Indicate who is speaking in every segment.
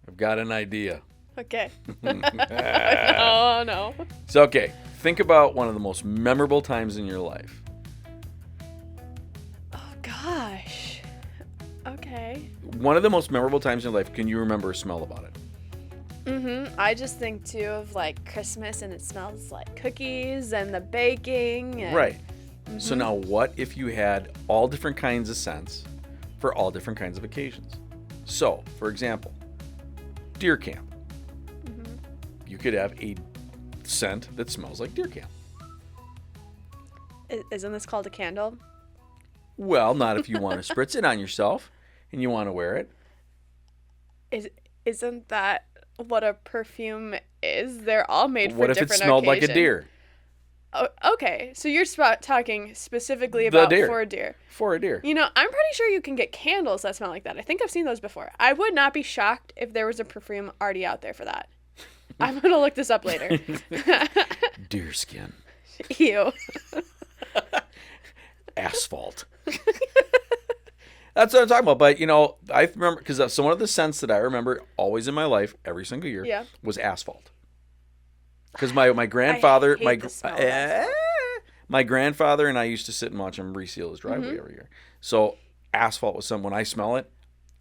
Speaker 1: I've got an idea.
Speaker 2: Okay. Oh, no.
Speaker 1: So, okay, think about one of the most memorable times in your life.
Speaker 2: Oh, gosh. Okay.
Speaker 1: One of the most memorable times in your life, can you remember a smell about it?
Speaker 2: I just think, too, of, like, Christmas, and it smells like cookies and the baking. And...
Speaker 1: Right. So now what if you had all different kinds of scents for all different kinds of occasions? So, for example, deer camp. You could have a scent that smells like deer camp.
Speaker 2: Isn't this called a candle?
Speaker 1: Well, not if you want to spritz it on yourself and you want to wear it.
Speaker 2: Isn't that what a perfume is? They're all made for
Speaker 1: What if it
Speaker 2: different
Speaker 1: smelled like a
Speaker 2: occasions.
Speaker 1: deer?
Speaker 2: Oh, okay, so you're talking specifically about
Speaker 1: deer.
Speaker 2: for a deer.
Speaker 1: For a deer.
Speaker 2: You know, I'm pretty sure you can get candles that smell like that. I think I've seen those before. I would not be shocked if there was a perfume already out there for that. I'm going to look this up later.
Speaker 1: Deer skin.
Speaker 2: Ew.
Speaker 1: Asphalt. That's what I'm talking about. But, you know, I remember, because one of the scents that I remember always in my life, every single year, was asphalt. Because my grandfather, my grandfather and I used to sit and watch him reseal his driveway every year. So asphalt was something, when I smell it,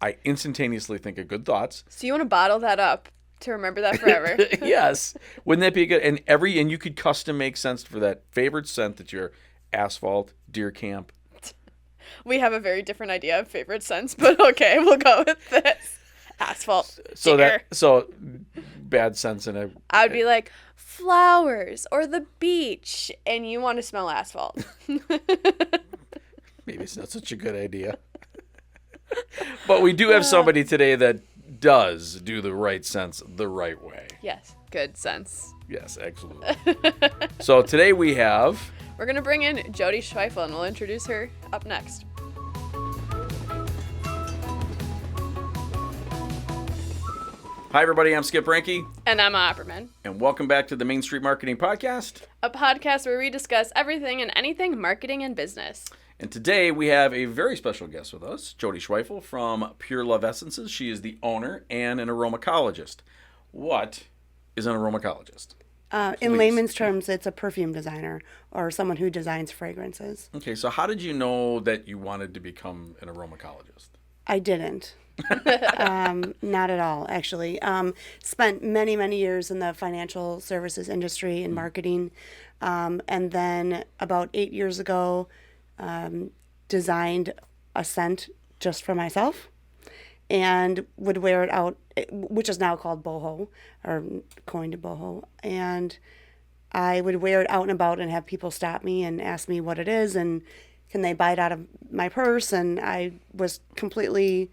Speaker 1: I instantaneously think of good thoughts.
Speaker 2: So you want to bottle that up to remember that forever?
Speaker 1: Yes. Wouldn't that be good? And you could custom make scents for that favorite scent that your asphalt, deer camp.
Speaker 2: We have a very different idea of favorite scents, but okay, we'll go with this. Asphalt.
Speaker 1: So bad scents in a.
Speaker 2: I would be like flowers or the beach, and you want to smell asphalt.
Speaker 1: Maybe it's not such a good idea. But we do have somebody today that does do the right scents the right way.
Speaker 2: Yes, good sense.
Speaker 1: Yes, absolutely. So today we're
Speaker 2: going to bring in Jodi Schwefel, and we'll introduce her up next.
Speaker 1: Hi, everybody. I'm Skip Ranke.
Speaker 2: And I'm Opperman.
Speaker 1: And welcome back to the Main Street Marketing Podcast.
Speaker 2: A podcast where we discuss everything and anything marketing and business.
Speaker 1: And today we have a very special guest with us, Jodi Schwefel from Pure Love Essences. She is the owner and an aromacologist. What is an aromacologist?
Speaker 3: In layman's terms, it's a perfume designer or someone who designs fragrances.
Speaker 1: Okay, so how did you know that you wanted to become an aromacologist?
Speaker 3: I didn't. Not at all, actually. Spent many, many years in the financial services industry and marketing. And then about 8 years ago, designed a scent just for myself and would wear it out, which is now called boho, or coined boho. And I would wear it out and about and have people stop me and ask me what it is and can they buy it out of my purse. And I was completely,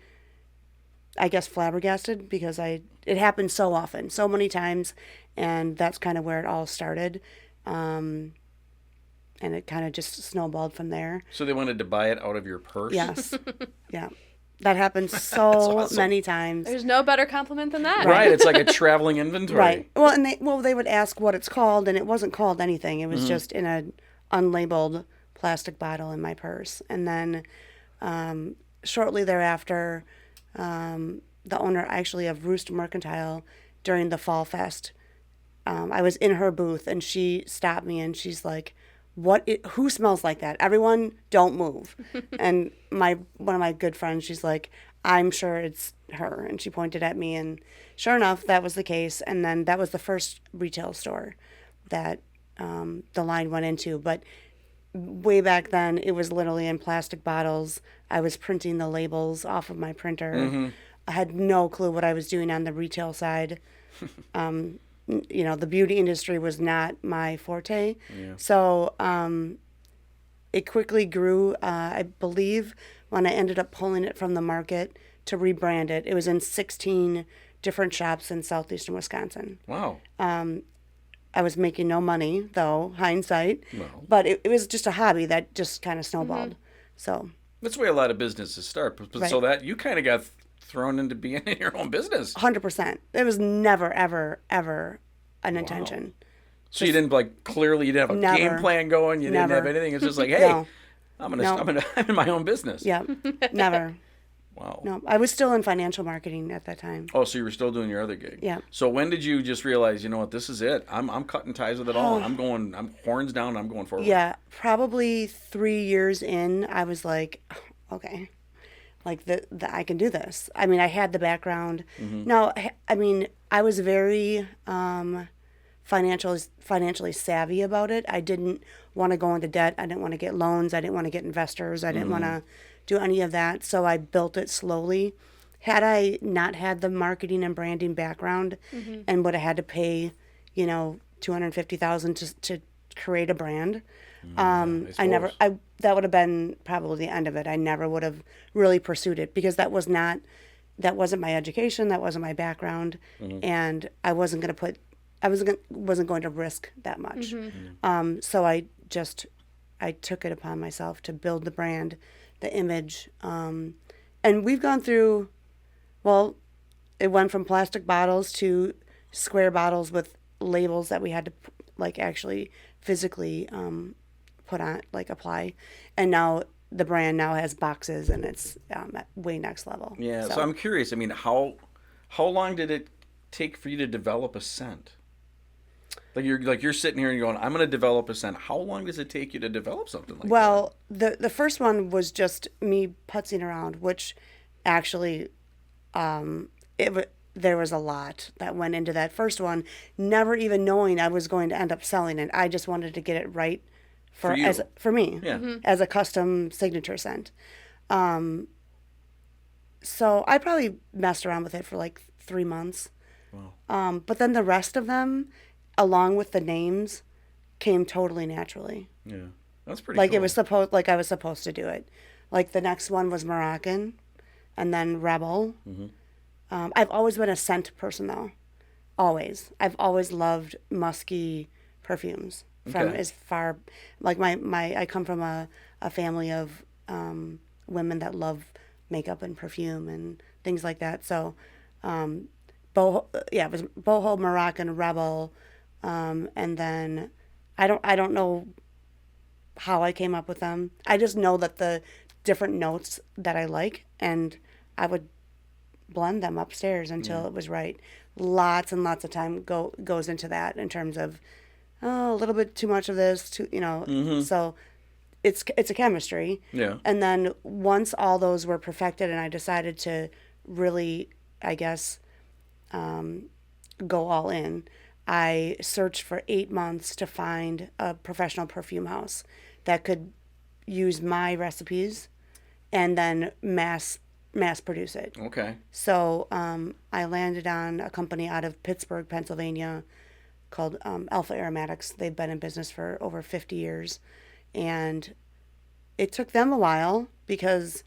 Speaker 3: I guess, flabbergasted because it happened so often, so many times. And that's kind of where it all started. And it kind of just snowballed from there.
Speaker 1: So they wanted to buy it out of your purse?
Speaker 3: Yes. Yeah. That happens so
Speaker 1: awesome.
Speaker 3: many times.
Speaker 2: There's no better compliment than that.
Speaker 1: Right. It's like a traveling inventory.
Speaker 3: Right. Well, and they would ask what it's called, and it wasn't called anything. It was just in an unlabeled plastic bottle in my purse. And then shortly thereafter, the owner actually of Roost Mercantile during the Fall Fest, I was in her booth, and she stopped me, and she's like, who smells like that? Everyone don't move. And one of my good friends, she's like, I'm sure it's her. And she pointed at me, and sure enough, that was the case. And then that was the first retail store that the line went into. But way back then, it was literally in plastic bottles. I was printing the labels off of my printer. I had no clue what I was doing on the retail side. The beauty industry was not my forte. Yeah. So it quickly grew. I believe when I ended up pulling it from the market to rebrand it, it was in 16 different shops in southeastern Wisconsin.
Speaker 1: Wow.
Speaker 3: I was making no money, though, hindsight. No. But it was just a hobby that just kind of snowballed. So
Speaker 1: that's the way a lot of businesses start. But
Speaker 3: right.
Speaker 1: So that you kind of got thrown into being in your own business.
Speaker 3: 100%. It was never, ever, ever an intention.
Speaker 1: So you didn't you didn't have a game plan going. You didn't have anything. It's just like, hey, I'm in my own business.
Speaker 3: Yeah, never.
Speaker 1: Wow.
Speaker 3: No, I was still in financial marketing at that time.
Speaker 1: Oh, so you were still doing your other gig?
Speaker 3: Yeah.
Speaker 1: So when did you just realize, you know what, this is it? I'm cutting ties with it all. I'm horns down. I'm going forward.
Speaker 3: Yeah, probably 3 years in, I was like, okay, like the I can do this. I mean, I had the background. No, I mean, I was very financially savvy about it. I didn't want to go into debt. I didn't want to get loans. I didn't want to get investors. I didn't want to do any of that. So I built it slowly. Had I not had the marketing and branding background and would have had to pay, you know, $250,000 to create a brand, that would have been probably the end of it. I never would have really pursued it because that wasn't my education, that wasn't my background, and I wasn't going to risk that much. So I took it upon myself to build the brand, the image, and we've gone through. Well, it went from plastic bottles to square bottles with labels that we had to like actually physically put on, like apply, and now the brand now has boxes and it's at way next level.
Speaker 1: Yeah. So I'm curious. I mean, how long did it take for you to develop a scent? Like you're sitting here and you're going, I'm going to develop a scent. How long does it take you to develop something like that?
Speaker 3: Well, the first one was just me putzing around, which actually there was a lot that went into that first one, never even knowing I was going to end up selling it. I just wanted to get it right for me, as a custom signature scent. So I probably messed around with it for like 3 months. Wow. But then the rest of them, along with the names, came totally naturally.
Speaker 1: Yeah, that's pretty.
Speaker 3: Like
Speaker 1: cool.
Speaker 3: I was supposed to do it. Like the next one was Moroccan, and then Rebel. I've always been a scent person though. Always. I've always loved musky perfumes. From as far, like I come from a family of women that love makeup and perfume and things like that. So, it was Boho, Moroccan, Rebel, and then I don't know how I came up with them. I just know that the different notes that I like, and I would blend them upstairs until it was right. Lots and lots of time goes into that in terms of a little bit too much of this, so it's a chemistry.
Speaker 1: Yeah.
Speaker 3: And then once all those were perfected and I decided to really, I guess, go all in, I searched for 8 months to find a professional perfume house that could use my recipes and then mass produce it.
Speaker 1: Okay.
Speaker 3: So I landed on a company out of Pittsburgh, Pennsylvania, called Alpha Aromatics. They've been in business for over 50 years. And it took them a while because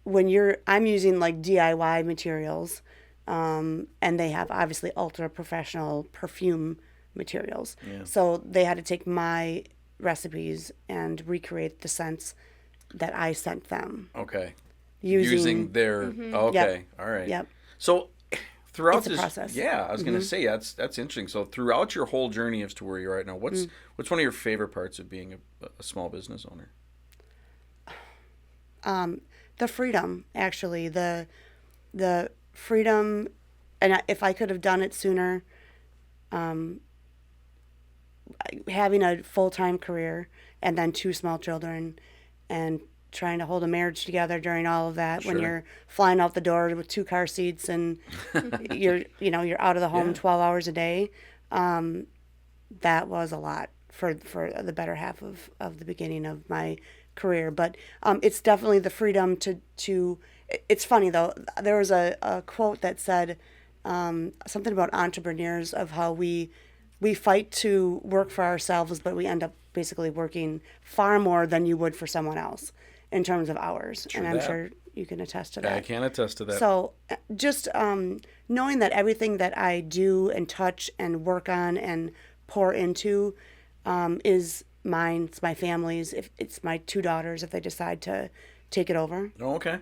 Speaker 3: I'm using like DIY materials, and they have obviously ultra professional perfume materials.
Speaker 1: Yeah.
Speaker 3: So they had to take my recipes and recreate the scents that I sent them.
Speaker 1: Okay.
Speaker 3: Using
Speaker 1: their okay. All right.
Speaker 3: Yep.
Speaker 1: So throughout
Speaker 3: It's a
Speaker 1: this
Speaker 3: process.
Speaker 1: Yeah, I was going to say that's interesting. So throughout your whole journey as to where you're at now, what's one of your favorite parts of being a small business owner?
Speaker 3: The freedom, actually, the freedom, and if I could have done it sooner, having a full-time career and then 2 small children and trying to hold a marriage together during all of that, when you're flying out the door with 2 car seats and you're out of the home 12 hours a day, that was a lot for the better half of the beginning of my career. But it's definitely the freedom to it's funny though, there was a quote that said something about entrepreneurs, of how we fight to work for ourselves, but we end up basically working far more than you would for someone else in terms of hours. And I'm sure you can attest to that.
Speaker 1: I can attest to that.
Speaker 3: So just knowing that everything that I do and touch and work on and pour into is mine, it's my family's, if it's my 2 daughters, if they decide to take it over.
Speaker 1: Oh, okay.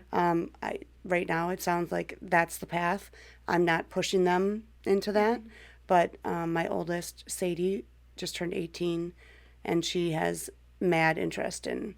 Speaker 3: Right now it sounds like that's the path. I'm not pushing them into that, but my oldest, Sadie, just turned 18, and she has mad interest in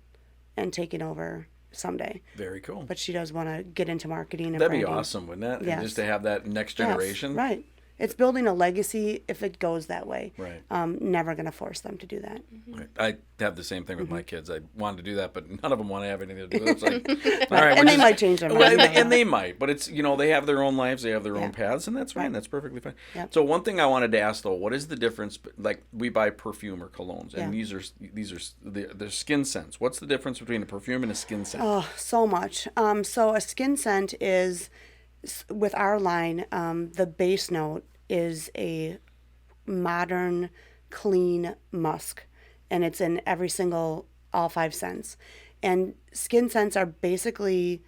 Speaker 3: taking over someday.
Speaker 1: Very cool.
Speaker 3: But she does want to get into marketing and
Speaker 1: That'd be
Speaker 3: branding.
Speaker 1: awesome, wouldn't it? And
Speaker 3: Yes.
Speaker 1: just to have that next
Speaker 3: Yes,
Speaker 1: generation.
Speaker 3: right. It's building a legacy if it goes that way.
Speaker 1: Right.
Speaker 3: Never going to force them to do that.
Speaker 1: Right. I have the same thing with my kids. I wanted to do that, but none of them want to have anything to do with it. It's like, all right,
Speaker 3: And they might change their mind.
Speaker 1: Well,
Speaker 3: you know
Speaker 1: and
Speaker 3: that.
Speaker 1: they might, but it's, they have their own lives, they have their
Speaker 3: Yeah.
Speaker 1: own paths, and that's fine.
Speaker 3: Right.
Speaker 1: That's perfectly fine.
Speaker 3: Yep.
Speaker 1: So one thing I wanted to ask though, what is the difference? Like we buy perfume or colognes, and
Speaker 3: Yeah.
Speaker 1: these are the skin scents. What's the difference between a perfume and a skin scent?
Speaker 3: Oh, so much. So a skin scent is, with our line, the base note is a modern, clean musk, and it's in all 5 scents. And skin scents are basically,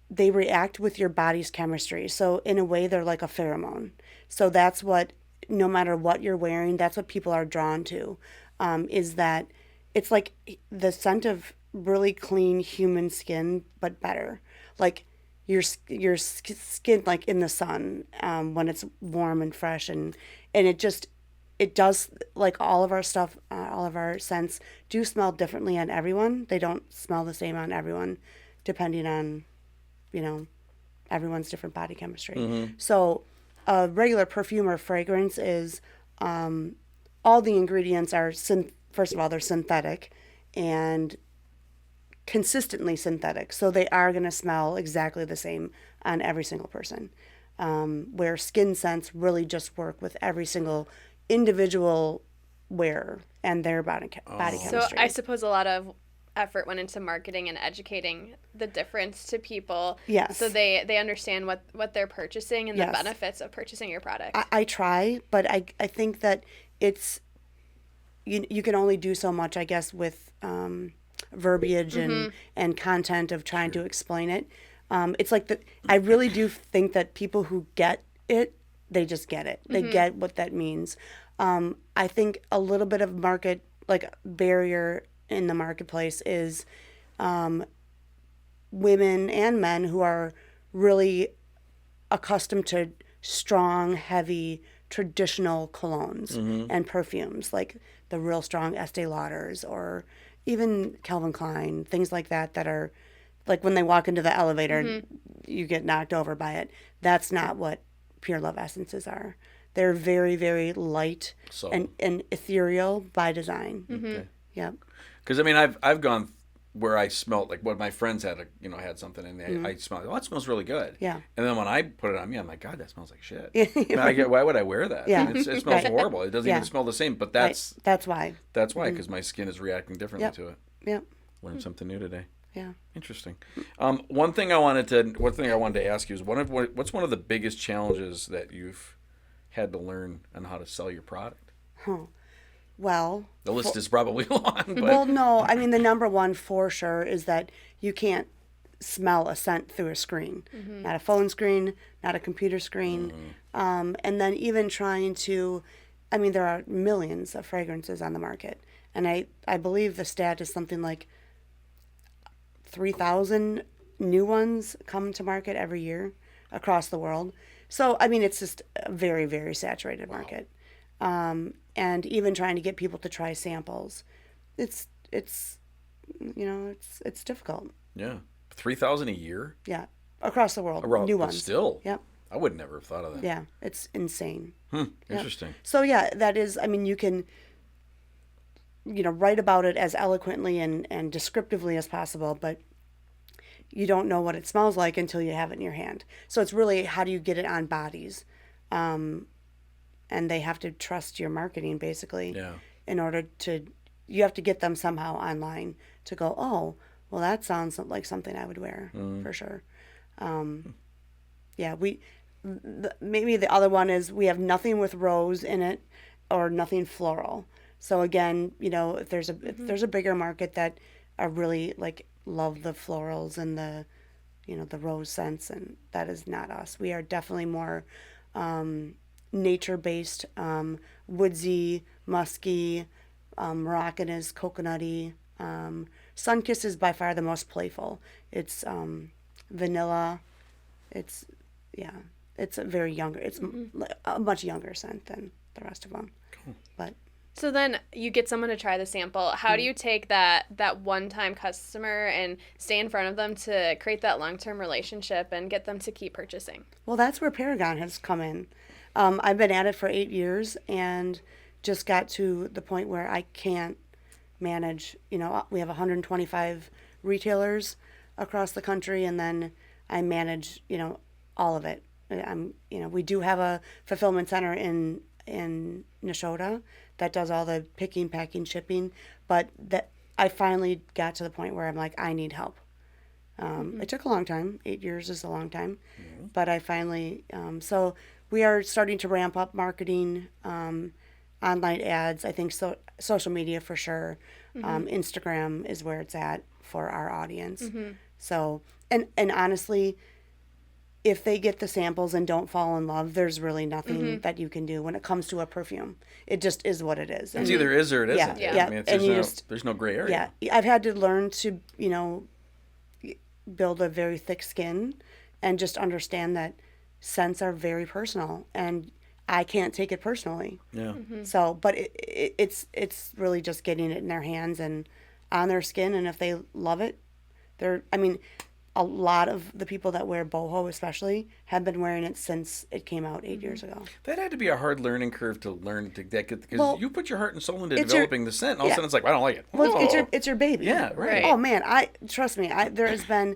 Speaker 3: they react with your body's chemistry. So in a way, they're like a pheromone. So that's what, no matter what you're wearing, that's what people are drawn to, is that it's like the scent of really clean human skin, but better. Like your skin, like in the sun, when it's warm and fresh, and it does, like all of our stuff, all of our scents do smell differently on everyone. They don't smell the same on everyone, depending on, everyone's different body chemistry. So a regular perfume or fragrance is, all the ingredients are, first of all, they're synthetic and consistently synthetic. So they are going to smell exactly the same on every single person. Where skin scents really just work with every single individual wearer and their body chemistry.
Speaker 2: So I suppose a lot of effort went into marketing and educating the difference to people.
Speaker 3: Yes.
Speaker 2: So they understand what they're purchasing and the
Speaker 3: Yes.
Speaker 2: benefits of purchasing your product.
Speaker 3: I try, but I think that it's, you can only do so much, I guess, with verbiage and content of trying to explain it. It's like I really do think that people who get it, they just get it. They get what that means. I think a little bit of market, like barrier in the marketplace is women and men who are really accustomed to strong, heavy, traditional colognes and perfumes, like the real strong Estee Lauders or even Calvin Klein, things like that are like when they walk into the elevator, you get knocked over by it. That's not what Pure Love essences are. They're very, very light and ethereal by design.
Speaker 1: Okay.
Speaker 3: Yep.
Speaker 1: Because I've gone where I smelled like what my friends had, had something and I smelled. Oh, it smells really good.
Speaker 3: Yeah.
Speaker 1: And then when I put it on me, I'm like, God, that smells like shit.
Speaker 3: Yeah.
Speaker 1: Why would I wear that?
Speaker 3: Yeah.
Speaker 1: It smells
Speaker 3: Right.
Speaker 1: horrible. It doesn't
Speaker 3: Yeah.
Speaker 1: even smell the same. But that's
Speaker 3: why.
Speaker 1: that's why, because my skin is reacting differently
Speaker 3: Yep.
Speaker 1: to it.
Speaker 3: Yep.
Speaker 1: Learned something new today.
Speaker 3: Yeah.
Speaker 1: Interesting. One thing I wanted to ask you is what's one of the biggest challenges that you've had to learn on how to sell your product?
Speaker 3: Well,
Speaker 1: The list is probably long, but
Speaker 3: well, no. I mean, the number one for sure is that you can't smell a scent through a screen, not a phone screen, not a computer screen. And then even trying to, there are millions of fragrances on the market. And I believe the stat is something like 3,000 new ones come to market every year across the world. So, it's just a very, very saturated market. And even trying to get people to try samples, it's difficult.
Speaker 1: yeah, 3,000 a year
Speaker 3: Yeah, across the world, new
Speaker 1: but
Speaker 3: ones.
Speaker 1: still.
Speaker 3: Yep.
Speaker 1: I would never have thought of that.
Speaker 3: Yeah, it's insane.
Speaker 1: Interesting.
Speaker 3: So yeah, that is. You can, write about it as eloquently and descriptively as possible, but you don't know what it smells like until you have it in your hand. So it's really, how do you get it on bodies? And they have to trust your marketing, basically.
Speaker 1: Yeah.
Speaker 3: In order to, you have to get them somehow online to go, oh, well, that sounds like something I would wear for sure. Yeah, maybe the other one is we have nothing with rose in it or nothing floral. So again, if there's a bigger market that are really like love the florals and the rose scents, and that is not us. We are definitely more nature-based, woodsy, musky. Moroccan is coconutty. Sunkiss is by far the most playful. It's vanilla. It's a very younger. It's a much younger scent than the rest of them.
Speaker 1: Cool.
Speaker 3: But
Speaker 2: So then you get someone to try the sample. How do you take that one-time customer and stay in front of them to create that long-term relationship and get them to keep purchasing?
Speaker 3: Well, that's where Paragon has come in. I've been at it for 8 years and just got to the point where I can't manage. We have 125 retailers across the country, and then I manage, all of it. We do have a fulfillment center in Neshota that does all the picking, packing, shipping, but that I finally got to the point where I'm like, I need help. It took a long time. 8 years is a long time, but I finally. So we are starting to ramp up marketing, online ads. I think social media for sure. Instagram is where it's at for our audience. So and honestly, if they get the samples and don't fall in love, there's really nothing that you can do when it comes to a perfume. It just is what it is.
Speaker 1: It's either is or it isn't.
Speaker 3: Yeah.
Speaker 1: I mean,
Speaker 3: And
Speaker 1: there's no gray area.
Speaker 3: Yeah, I've had to learn to, build a very thick skin and just understand that scents are very personal, and I can't take it personally.
Speaker 1: Yeah.
Speaker 3: So, but it's really just getting it in their hands and on their skin, and if they love it, a lot of the people that wear boho especially have been wearing it since it came out 8 years ago.
Speaker 1: That had to be a hard learning curve to learn to get, because you put your heart and soul into
Speaker 3: it's
Speaker 1: developing the scent, and all of a sudden it's like, I don't like it.
Speaker 3: Well, it's your baby.
Speaker 1: Yeah, right.
Speaker 3: Oh man, trust me. There has been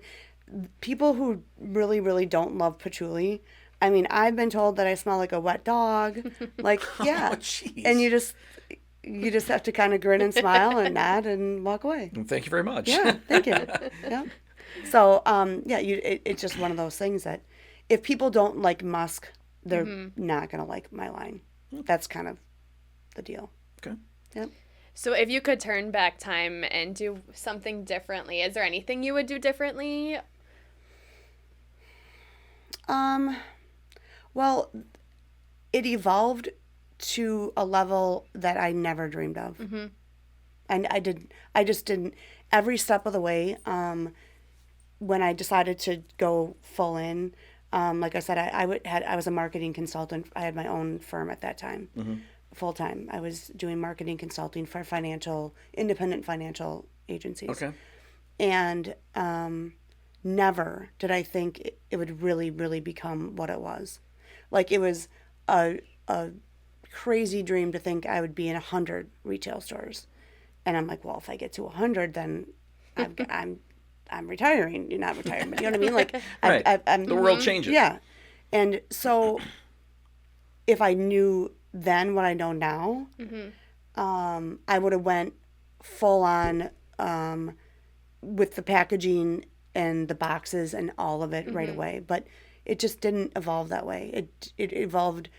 Speaker 3: people who really, really don't love patchouli. I mean, I've been told that I smell like a wet dog. Like, yeah.
Speaker 1: Oh, jeez.
Speaker 3: And you just have to kind of grin and smile and nod and walk away.
Speaker 1: Thank you very much.
Speaker 3: Yeah, thank you. Yeah. So, it's just one of those things that if people don't like musk, they're not going to like my line. That's kind of the deal.
Speaker 1: Okay.
Speaker 3: Yep.
Speaker 2: So if you could turn back time and do something differently, is there anything you would do differently?
Speaker 3: Well, it evolved to a level that I never dreamed of. And I just didn't, every step of the way, when I decided to go full in, like I said, I was a marketing consultant. I had my own firm at that time, full time. I was doing marketing consulting for independent financial agencies.
Speaker 1: Okay.
Speaker 3: And never did I think it would really, really become what it was. Like, it was a crazy dream to think I would be in 100 retail stores. And I'm like, well, if I get to 100, then I'm retiring. You're not retiring, but you know what I mean? Like,
Speaker 1: right.
Speaker 3: I'm,
Speaker 1: the world changes.
Speaker 3: Yeah. And so if I knew then what I know now, I would have went full on with the packaging and the boxes and all of it right away. But it just didn't evolve that way. It evolved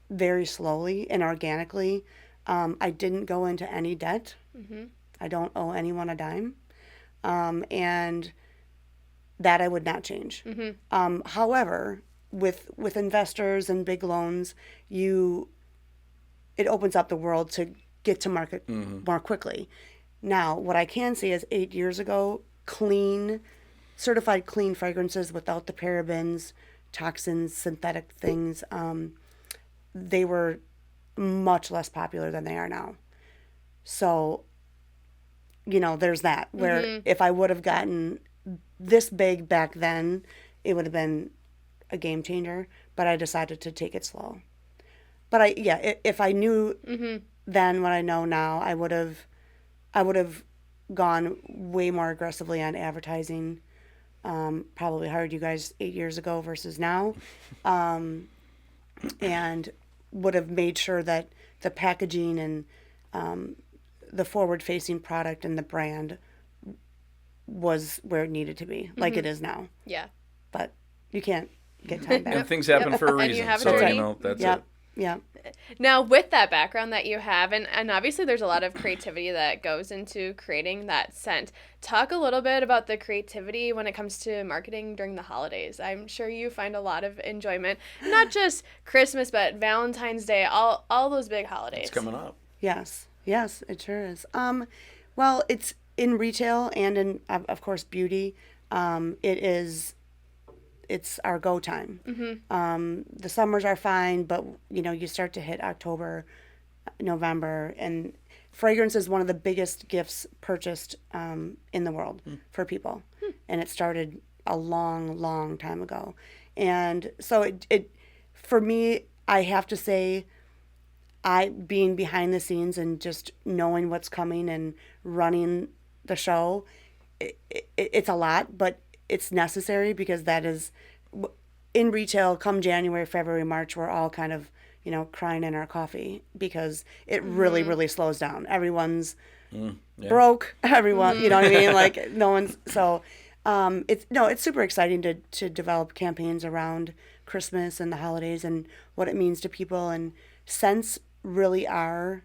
Speaker 3: very slowly and organically. I didn't go into any debt. I don't owe anyone a dime. And that I would not change. However, with investors and big loans, it opens up the world to get to market more quickly. Now, what I can say is 8 years ago, certified clean fragrances without the parabens, toxins, synthetic things, they were much less popular than they are now. So, there's that, where if I would have gotten this big back then, it would have been a game changer, but I decided to take it slow. But if I knew then what I know now, I would have gone way more aggressively on advertising. Probably hired you guys 8 years ago versus now, and would have made sure that the packaging and the forward-facing product and the brand was where it needed to be, like it is now.
Speaker 2: Yeah.
Speaker 3: But you can't get time back.
Speaker 1: And things happen for a reason.
Speaker 2: And you have a
Speaker 1: so,
Speaker 2: journey.
Speaker 1: that's
Speaker 3: Yep.
Speaker 1: it.
Speaker 3: Yeah.
Speaker 2: Now, with that background that you have, and obviously there's a lot of creativity that goes into creating that scent. Talk a little bit about the creativity when it comes to marketing during the holidays. I'm sure you find a lot of enjoyment, not just Christmas, but Valentine's Day, all those big holidays.
Speaker 1: It's coming up.
Speaker 3: Yes, it sure is. Well, it's in retail and in, of course, beauty. It's our go time. The summers are fine, but you start to hit October, November. And fragrance is one of the biggest gifts purchased in the world for people. And it started a long, long time ago. And so it for me, I have to say, being behind the scenes and just knowing what's coming and running the show, it's a lot, but it's necessary because that is in retail. Come January, February, March, we're all kind of, crying in our coffee because it really, really slows down. Everyone's broke. Everyone, you know what I mean? Like no one's so. It's super exciting to develop campaigns around Christmas and the holidays and what it means to people. And scents really are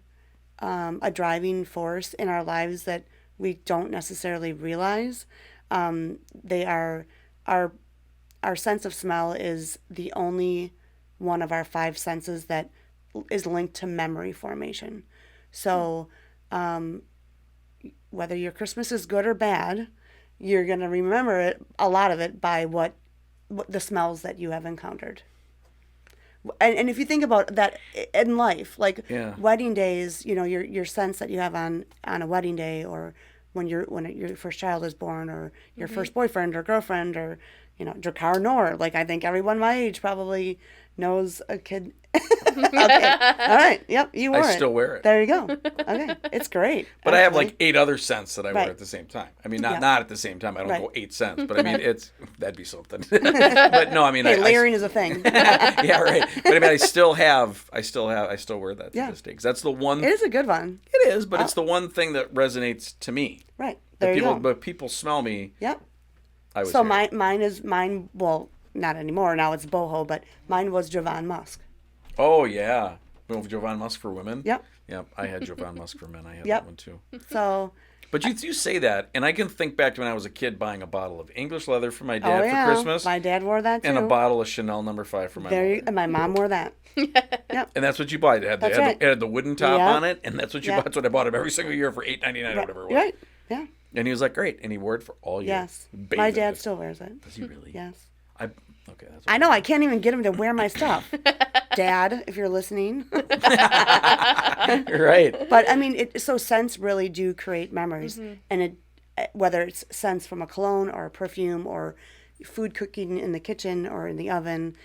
Speaker 3: a driving force in our lives that we don't necessarily realize. They are our sense of smell is the only one of our five senses that is linked to memory formation. So whether your Christmas is good or bad, you're going to remember it, a lot of it, by what the smells that you have encountered. And if you think about that in life, like wedding days, your sense that you have on a wedding day, or when your first child is born, or your first boyfriend or girlfriend, or Drakkar Noor. Like, I think everyone my age probably knows a kid. Okay. All right. Yep. You wear it.
Speaker 1: I still wear it.
Speaker 3: There you go. Okay. It's great.
Speaker 1: But I have like 8 other scents that I wear at the same time. I mean, not at the same time. I don't go 8 scents, but I mean, that'd be something. But no, I mean,
Speaker 3: layering is a thing.
Speaker 1: Yeah, right. But I mean, I still wear that to this day, because that's the one.
Speaker 3: It is a good one.
Speaker 1: It is, but it's the one thing that resonates to me.
Speaker 3: Right. There you go.
Speaker 1: But people smell me.
Speaker 3: Yep.
Speaker 1: So
Speaker 3: mine. Well, not anymore. Now it's boho, but mine was Jovan Musk.
Speaker 1: Oh yeah, Jovan Musk for women.
Speaker 3: Yep.
Speaker 1: Yep. I had Jovan Musk for men. I had
Speaker 3: Yep.
Speaker 1: that one too.
Speaker 3: So.
Speaker 1: But you say that, and I can think back to when I was a kid buying a bottle of English leather for my dad for Christmas.
Speaker 3: My dad wore that too.
Speaker 1: And a bottle of Chanel No. 5 for my mother.
Speaker 3: And my mom wore that. Yep.
Speaker 1: And that's what you bought. It had the wooden top on it, and that's what you bought. That's what I bought him every single year for $8.99 or whatever it was.
Speaker 3: Right. Yeah.
Speaker 1: And he was like, great, and he wore it for all year.
Speaker 3: Yes. My dad still wears it.
Speaker 1: Does he really?
Speaker 3: Yes.
Speaker 1: Okay. That's
Speaker 3: I know. I can't even get him to wear my stuff. Dad, if you're listening.
Speaker 1: Right.
Speaker 3: But I mean, so scents really do create memories, and whether it's scents from a cologne or a perfume or food cooking in the kitchen or in the oven,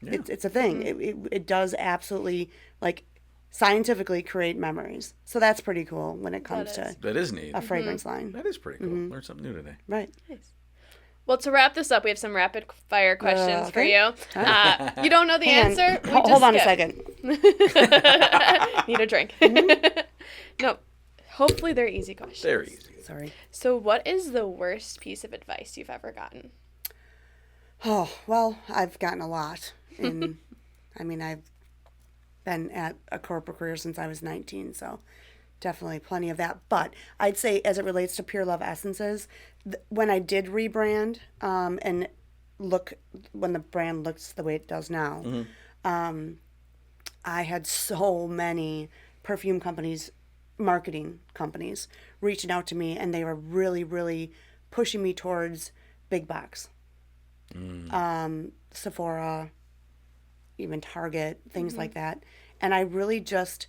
Speaker 3: it's a thing. It does absolutely, like, scientifically create memories. So that's pretty cool when it comes to
Speaker 1: that is neat.
Speaker 3: A fragrance line.
Speaker 1: That is pretty cool. Learned something new today.
Speaker 3: Right.
Speaker 2: Nice. Well, to wrap this up, we have some rapid fire questions for you. You don't know the answer?
Speaker 3: Hold on a second.
Speaker 2: Need a drink. No. Hopefully they're easy questions.
Speaker 1: They're easy.
Speaker 3: Sorry.
Speaker 2: So what is the worst piece of advice you've ever gotten?
Speaker 3: Oh, well, I've gotten a lot. And I mean, I've been at a corporate career since I was 19, so definitely plenty of that. But I'd say, as it relates to Pure Love Essences, when I did rebrand and when the brand looks the way it does now, I had so many perfume companies, marketing companies, reaching out to me, and they were really, really pushing me towards big box. Sephora, even Target, things like that. And I really just,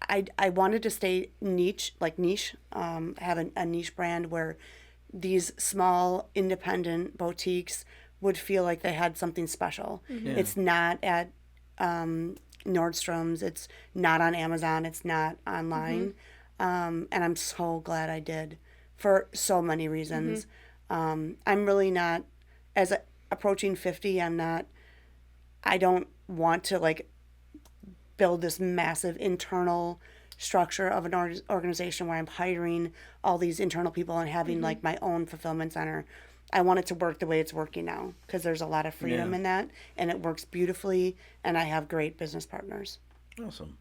Speaker 3: I wanted to stay niche, have a niche brand where these small independent boutiques would feel like they had something special. Yeah. It's not at Nordstrom's, it's not on Amazon, it's not online. And I'm so glad I did for so many reasons. I'm really not, approaching 50, I don't want to build this massive internal structure of an organization where I'm hiring all these internal people and having my own fulfillment center. I want it to work the way it's working now, because there's a lot of freedom in that, and it works beautifully, and I have great business partners.
Speaker 1: Awesome.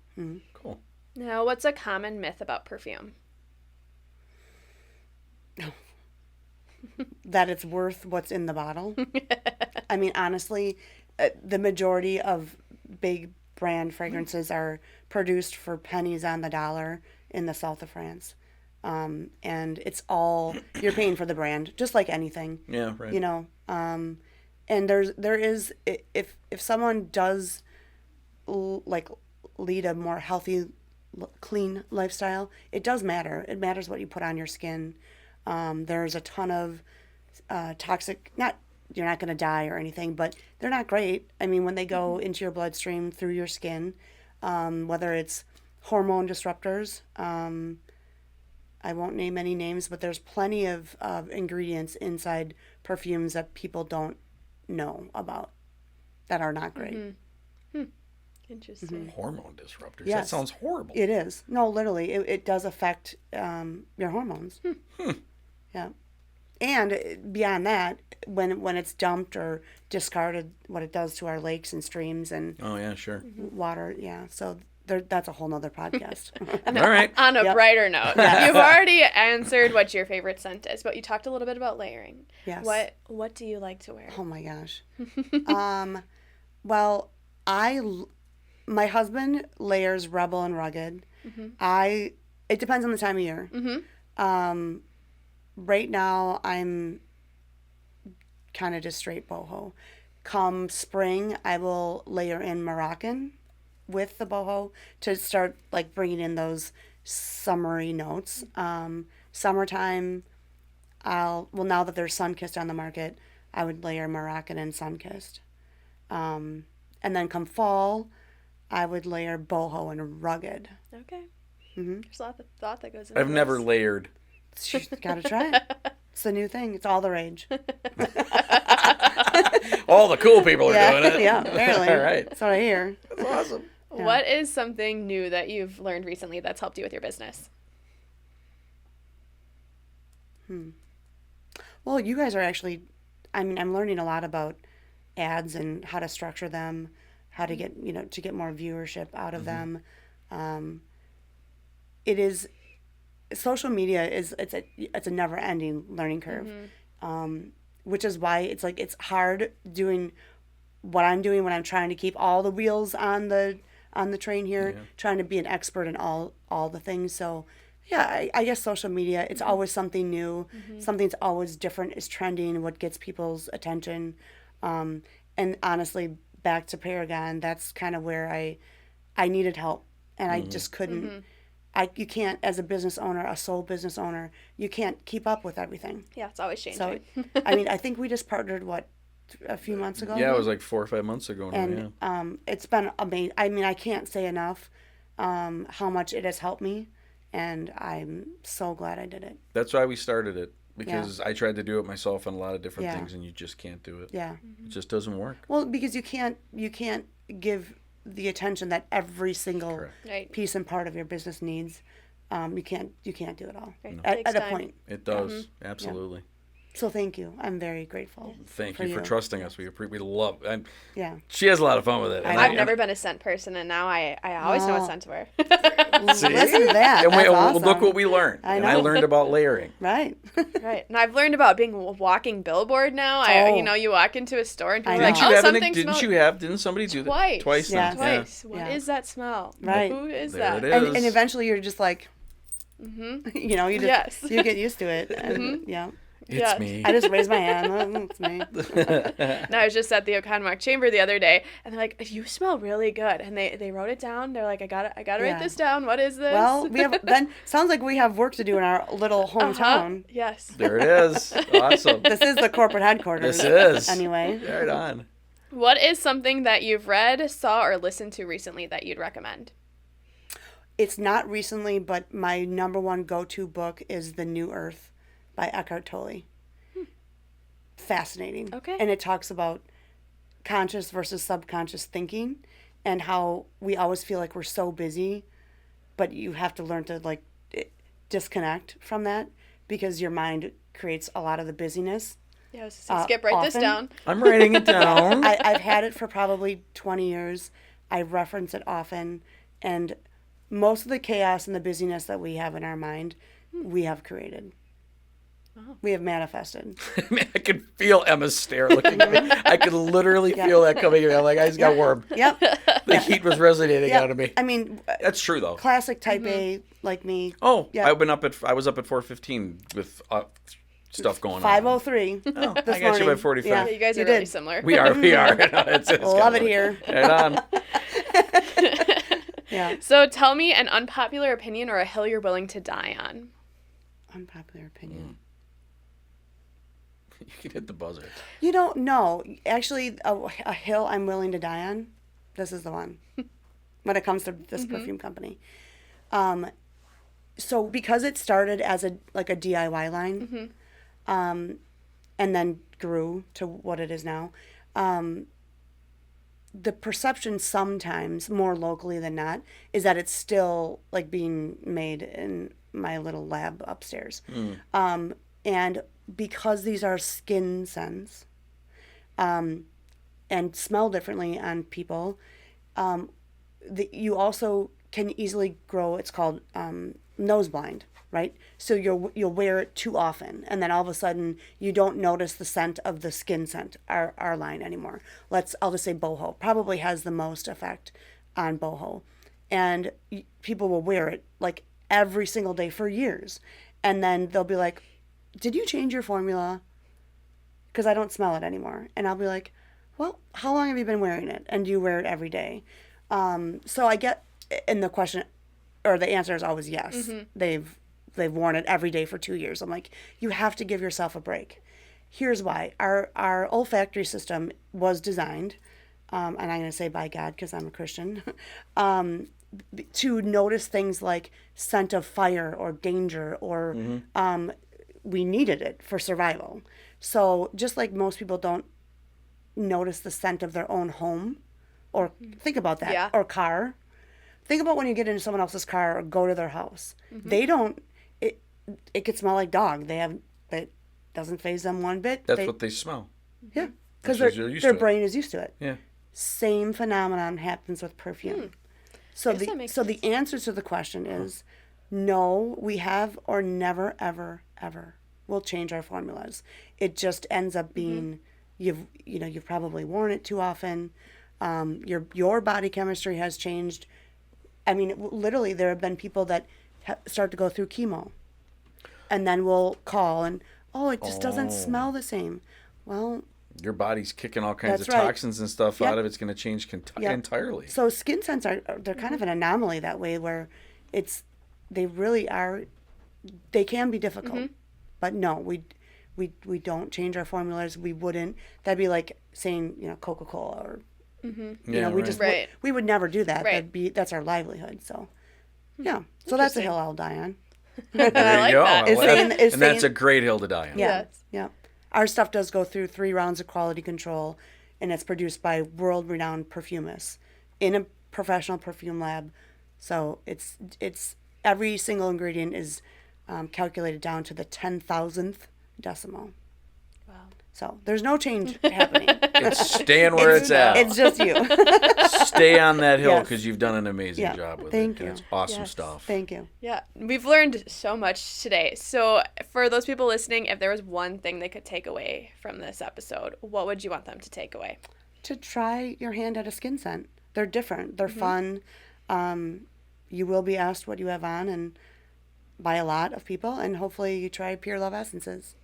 Speaker 1: Cool.
Speaker 2: Now, what's a common myth about perfume?
Speaker 3: That it's worth what's in the bottle. I mean, honestly, the majority of big brand fragrances are produced for pennies on the dollar in the south of France. And it's all, you're paying for the brand, just like anything.
Speaker 1: Yeah, right.
Speaker 3: And there is, if someone does lead a more healthy, clean lifestyle, it does matter. It matters what you put on your skin. There's a ton of toxic, you're not going to die or anything, but they're not great. I mean, when they go into your bloodstream through your skin, whether it's hormone disruptors, I won't name any names, but there's plenty of ingredients inside perfumes that people don't know about that are not great.
Speaker 2: Interesting.
Speaker 1: Hormone disruptors.
Speaker 3: Yes.
Speaker 1: That sounds horrible.
Speaker 3: It is. No, literally, it does affect your hormones. Yeah. And beyond that, when it's dumped or discarded, what it does to our lakes and streams and
Speaker 1: Oh, yeah, sure.
Speaker 3: water, yeah. So that's a whole nother podcast.
Speaker 1: All right.
Speaker 2: On a
Speaker 3: Yep.
Speaker 2: brighter note, you've already answered what your favorite scent is, but you talked a little bit about layering.
Speaker 3: Yes.
Speaker 2: What do you like to wear?
Speaker 3: Oh my gosh. Well, my husband layers Rebel and Rugged. It depends on the time of year. Right now, I'm kind of just straight boho. Come spring, I will layer in Moroccan with the boho to start like bringing in those summery notes. Summertime, now that there's Sunkissed on the market, I would layer Moroccan and Sunkissed. And then come fall, I would layer boho and Rugged.
Speaker 2: Okay. There's a lot of thought that goes into
Speaker 1: I've never
Speaker 2: this.
Speaker 1: layered.
Speaker 3: You gotta try it. It's the new thing. It's all the rage.
Speaker 1: All the cool people are doing it.
Speaker 3: Yeah, apparently.
Speaker 1: All right.
Speaker 3: That's what I hear.
Speaker 1: That's awesome.
Speaker 2: What is something new that you've learned recently that's helped you with your business?
Speaker 3: Well, you guys are actually, I'm learning a lot about ads and how to structure them, how to get, to get more viewership out of them. Social media it's a never ending learning curve, which is why it's hard doing what I'm doing when I'm trying to keep all the wheels on the train here, trying to be an expert in all the things. So yeah, I guess social media, it's always something new, something's always different, is trending, what gets people's attention. And honestly, back to Paragon, that's kind of where I needed help, and I just couldn't. You can't, as a business owner, a sole business owner, you can't keep up with everything.
Speaker 2: Yeah, it's always changing.
Speaker 3: So, I think we just partnered, a few months ago?
Speaker 1: Yeah, it was like 4 or 5 months ago now,
Speaker 3: And it's been amazing. I can't say enough how much it has helped me, and I'm so glad I did it.
Speaker 1: That's why we started it, because I tried to do it myself on a lot of different
Speaker 3: Yeah.
Speaker 1: things, and you just can't do it.
Speaker 3: Yeah.
Speaker 1: It just doesn't work.
Speaker 3: Well, because you can't give the attention that every single
Speaker 1: Correct.
Speaker 3: piece and part of your business needs. You can't do it all
Speaker 2: Right.
Speaker 3: at
Speaker 2: Takes
Speaker 3: a
Speaker 2: time.
Speaker 3: point.
Speaker 1: It does. Absolutely.
Speaker 3: So thank you. I'm very grateful.
Speaker 1: Thank
Speaker 3: for
Speaker 1: you for trusting us. We love.
Speaker 3: Yeah.
Speaker 1: She has a lot of fun with it. And
Speaker 2: I've never been a scent person, and now I always know what
Speaker 3: Oh.
Speaker 2: scent to wear.
Speaker 1: See?
Speaker 3: Listen to that.
Speaker 1: And
Speaker 3: That's awesome.
Speaker 1: look what we learned.
Speaker 3: I
Speaker 1: And I
Speaker 3: know.
Speaker 1: learned about layering.
Speaker 3: Right.
Speaker 2: Right. And I've learned about being a walking billboard now.
Speaker 3: Oh.
Speaker 2: You walk into a store and people
Speaker 3: I
Speaker 2: are
Speaker 3: know.
Speaker 2: like,
Speaker 1: Didn't you have
Speaker 2: something
Speaker 1: didn't
Speaker 2: smells
Speaker 1: you have? Didn't somebody do that?
Speaker 2: Twice.
Speaker 1: Twice.
Speaker 3: Yeah.
Speaker 1: Now?
Speaker 2: Twice. What
Speaker 3: Yeah.
Speaker 2: is that smell?
Speaker 3: Right.
Speaker 2: Who is
Speaker 1: There
Speaker 2: that?
Speaker 1: it is.
Speaker 3: And eventually you're just like, you just
Speaker 2: Yes.
Speaker 3: you get used to it. And, yeah.
Speaker 1: It's
Speaker 2: Yes.
Speaker 1: me.
Speaker 3: I just raise my hand. Oh, it's me.
Speaker 2: And I was just at the Oconomowoc Chamber the other day, and they're like, "You smell really good," and they wrote it down. They're like, "I got to
Speaker 3: Yeah.
Speaker 2: write this down. What is this?"
Speaker 3: Well, sounds like we have work to do in our little hometown.
Speaker 2: Yes.
Speaker 1: There it is. Awesome.
Speaker 3: This is the corporate headquarters.
Speaker 1: This is.
Speaker 3: Anyway.
Speaker 1: Right on.
Speaker 2: What is something that you've read, saw, or listened to recently that you'd recommend?
Speaker 3: It's not recently, but my number one go-to book is The New Earth by Eckhart Tolle. Fascinating.
Speaker 2: Okay.
Speaker 3: And it talks about conscious versus subconscious thinking and how we always feel like we're so busy, but you have to learn to disconnect from that because your mind creates a lot of the busyness.
Speaker 2: Yeah, I was gonna say, Skip, write this
Speaker 3: often.
Speaker 2: down.
Speaker 1: I'm writing it down.
Speaker 3: I've had it for probably 20 years. I reference it often, and most of the chaos and the busyness that we have in our mind, we have created. We have manifested.
Speaker 1: Man, I could feel Emma's stare looking at me. I could literally feel that coming in. I'm like, I just got warm.
Speaker 3: Yep.
Speaker 1: The heat was resonating out of me.
Speaker 3: I mean,
Speaker 1: That's true, though.
Speaker 3: classic type A like me.
Speaker 1: Oh,
Speaker 3: Yeah.
Speaker 1: I was up at 4:15 with stuff going on.
Speaker 3: 5:03.
Speaker 1: Oh, I
Speaker 3: this
Speaker 1: got you by
Speaker 3: morning.
Speaker 1: 45.
Speaker 3: Yeah.
Speaker 2: You guys are
Speaker 3: You
Speaker 2: really
Speaker 3: did.
Speaker 2: similar.
Speaker 1: We are. It's
Speaker 3: Love it here.
Speaker 1: Right on.
Speaker 3: Yeah.
Speaker 2: So tell me an unpopular opinion or a hill you're willing to die on.
Speaker 3: Unpopular opinion.
Speaker 1: You can hit the buzzer.
Speaker 3: You don't know. Actually, a hill I'm willing to die on, this is the one when it comes to this perfume company. So because it started as a DIY line, and then grew to what it is now, the perception sometimes, more locally than not, is that it's still like being made in my little lab upstairs. And because these are skin scents, and smell differently on people, you also can easily grow, it's called nose blind, right? So you'll wear it too often, and then all of a sudden you don't notice the scent of the skin scent, our line anymore. I'll just say boho probably has the most effect on boho, and people will wear it like every single day for years, and then they'll be like, "Did you change your formula? Because I don't smell it anymore." And I'll be like, "Well, how long have you been wearing it? And do you wear it every day?" So I get, and the question, or the answer is always yes. They've worn it every day for 2 years. I'm like, you have to give yourself a break. Here's why. Our olfactory system was designed, and I'm going to say by God because I'm a Christian, to notice things like scent of fire or danger, or we needed it for survival. So just like most people don't notice the scent of their own home, or think about that, or car. Think about when you get into someone else's car or go to their house. They don't, it could smell like dog. It doesn't faze them one bit.
Speaker 1: That's what they smell.
Speaker 3: Yeah, because their brain is used to it. Yeah. Same phenomenon happens with perfume. So the answer to the question is no, we have or never, ever, ever will change our formulas. It just ends up being, you've probably worn it too often. Your body chemistry has changed. I mean, literally, there have been people that start to go through chemo, and then we'll call and, it just doesn't smell the same. Well,
Speaker 1: your body's kicking all kinds of toxins and stuff out of it. It's going to change entirely.
Speaker 3: So skin scents they're kind of an anomaly that way, where they really are. They can be difficult, but no, we don't change our formulas. We wouldn't. That'd be like saying Coca-Cola or. We would never do that. That's our livelihood. So, yeah. So that's a hill I'll die on.
Speaker 1: There you go. And that's a great hill to die on.
Speaker 3: Yeah. Yeah. Our stuff does go through 3 rounds of quality control, and it's produced by world-renowned perfumists in a professional perfume lab. So it's every single ingredient is calculated down to the 10,000th decimal. Wow. So there's no change happening.
Speaker 1: It's staying where it's at.
Speaker 3: It's just you.
Speaker 1: Stay on that hill because you've done an amazing job with it.
Speaker 3: Thank you.
Speaker 1: And it's awesome stuff.
Speaker 3: Thank you.
Speaker 2: Yeah, we've learned so much today. So for those people listening, if there was one thing they could take away from this episode, what would you want them to take away?
Speaker 3: To try your hand at a skin scent. They're different. They're fun. You will be asked what you have on, and by a lot of people, and hopefully you try Pure Love Essences.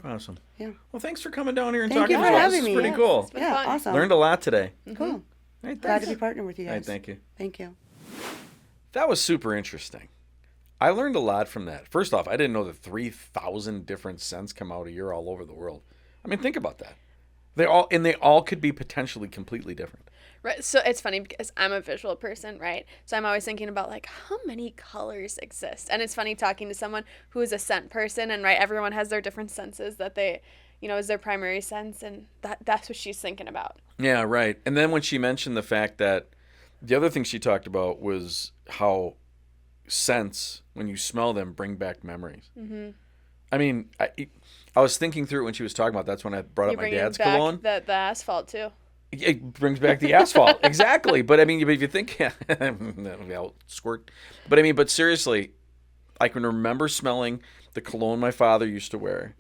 Speaker 1: Awesome.
Speaker 3: Yeah.
Speaker 1: Well, thanks for coming down here and
Speaker 3: Thank
Speaker 1: talking
Speaker 3: you
Speaker 1: to
Speaker 3: for
Speaker 1: us.
Speaker 3: having
Speaker 1: This
Speaker 3: me.
Speaker 1: is pretty cool.
Speaker 3: Yeah, awesome.
Speaker 1: Learned a lot today.
Speaker 3: Cool.
Speaker 1: Hey,
Speaker 3: Glad to be partnered with you guys.
Speaker 1: Hey, thank you.
Speaker 3: Thank you.
Speaker 1: That was super interesting. I learned a lot from that. First off, I didn't know that 3,000 different scents come out a year all over the world. I mean, think about that. They all could be potentially completely different.
Speaker 2: Right. So it's funny because I'm a visual person, right? So I'm always thinking about like how many colors exist. And it's funny talking to someone who is a scent person, and everyone has their different senses that they, is their primary sense, and that's what she's thinking about.
Speaker 1: Yeah, right. And then when she mentioned the fact that the other thing she talked about was how scents, when you smell them, bring back memories. Mm-hmm. I mean, I was thinking through it when she was talking about. That's when I brought up my dad's cologne.
Speaker 2: The asphalt too.
Speaker 1: It brings back the asphalt, exactly. But I mean, if you think, I'll squirt. But seriously, I can remember smelling the cologne my father used to wear,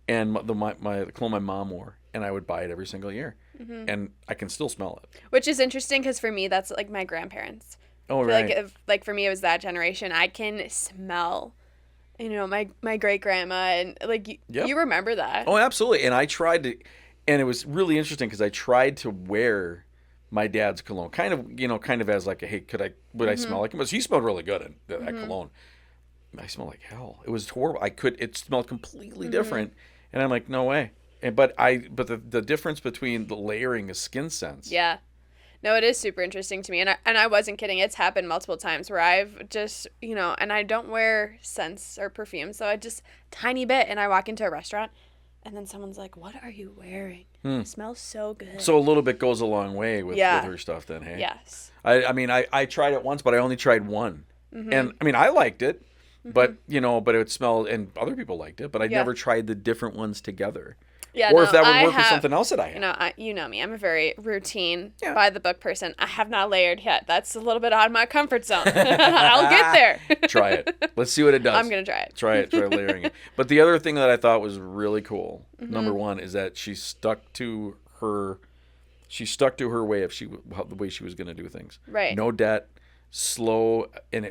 Speaker 1: and the cologne my mom wore, and I would buy it every single year, and I can still smell it.
Speaker 2: Which is interesting because for me, that's like my grandparents.
Speaker 1: Oh, right.
Speaker 2: Like for me, it was that generation. I can smell, my great grandma, and you remember that.
Speaker 1: Oh, absolutely. And I tried to. And it was really interesting because I tried to wear my dad's cologne, kind of as like a, hey, would I smell like him? But he smelled really good in that cologne. I smelled like hell. It was horrible. It smelled completely different. And I'm like, no way. But the difference between the layering of skin scents.
Speaker 2: Yeah. No, it is super interesting to me. And I wasn't kidding. It's happened multiple times where I've just, and I don't wear scents or perfume. So I just tiny bit, and I walk into a restaurant and then someone's like, what are you wearing? It smells so good.
Speaker 1: So a little bit goes a long way with her stuff then, hey?
Speaker 2: Yes.
Speaker 1: I tried it once, but I only tried one. And I mean, I liked it, but but it smelled, and other people liked it, but I never tried the different ones together.
Speaker 2: Yeah,
Speaker 1: or if that would work with something else that I had.
Speaker 2: You know me. I'm a very routine, by the book person. I have not layered yet. That's a little bit out of my comfort zone. I'll get there.
Speaker 1: Try it. Let's see what it does.
Speaker 2: I'm going to try it.
Speaker 1: Try layering it. But the other thing that I thought was really cool, number one, is that she stuck to her way of the way she was going to do things.
Speaker 2: Right.
Speaker 1: No debt. Slow, and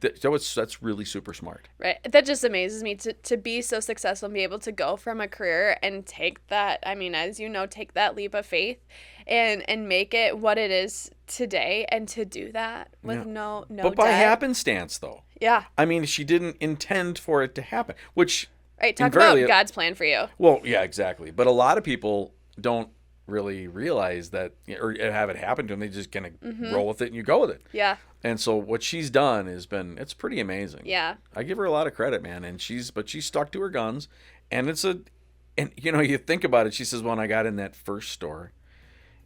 Speaker 1: that's really super smart.
Speaker 2: Right. That just amazes me to be so successful and be able to go from a career and take that, as you know, take that leap of faith and make it what it is today, and to do that with no
Speaker 1: But by
Speaker 2: debt.
Speaker 1: happenstance, though.
Speaker 2: Yeah.
Speaker 1: She didn't intend for it to happen, which
Speaker 2: right. Talk about God's plan for you.
Speaker 1: Well, yeah, exactly. But a lot of people don't really realize that, or have it happen to them. They just kind of roll with it, and you go with it.
Speaker 2: Yeah.
Speaker 1: And so what she's done it's pretty amazing.
Speaker 2: Yeah.
Speaker 1: I give her a lot of credit, man. And she stuck to her guns, and you think about it. She says, when I got in that first store,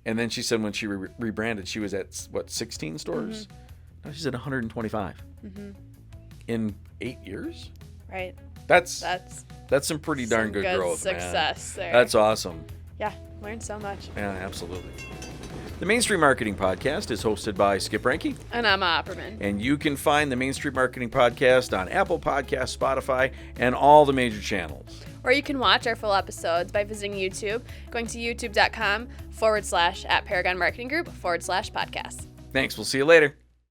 Speaker 1: and then she said when she rebranded, she was at 16 stores. Now she's at 125 in 8 years.
Speaker 2: Right.
Speaker 1: That's some pretty darn good growth,
Speaker 2: success
Speaker 1: man.
Speaker 2: there.
Speaker 1: That's awesome.
Speaker 2: Yeah, learned so much.
Speaker 1: Yeah, absolutely. The Main Street Marketing Podcast is hosted by Skip Ranke.
Speaker 2: And I'm Opperman.
Speaker 1: And you can find the Main Street Marketing Podcast on Apple Podcasts, Spotify, and all the major channels.
Speaker 2: Or you can watch our full episodes by visiting YouTube, going to youtube.com/@Paragon Marketing Group /podcast.
Speaker 1: Thanks. We'll see you later.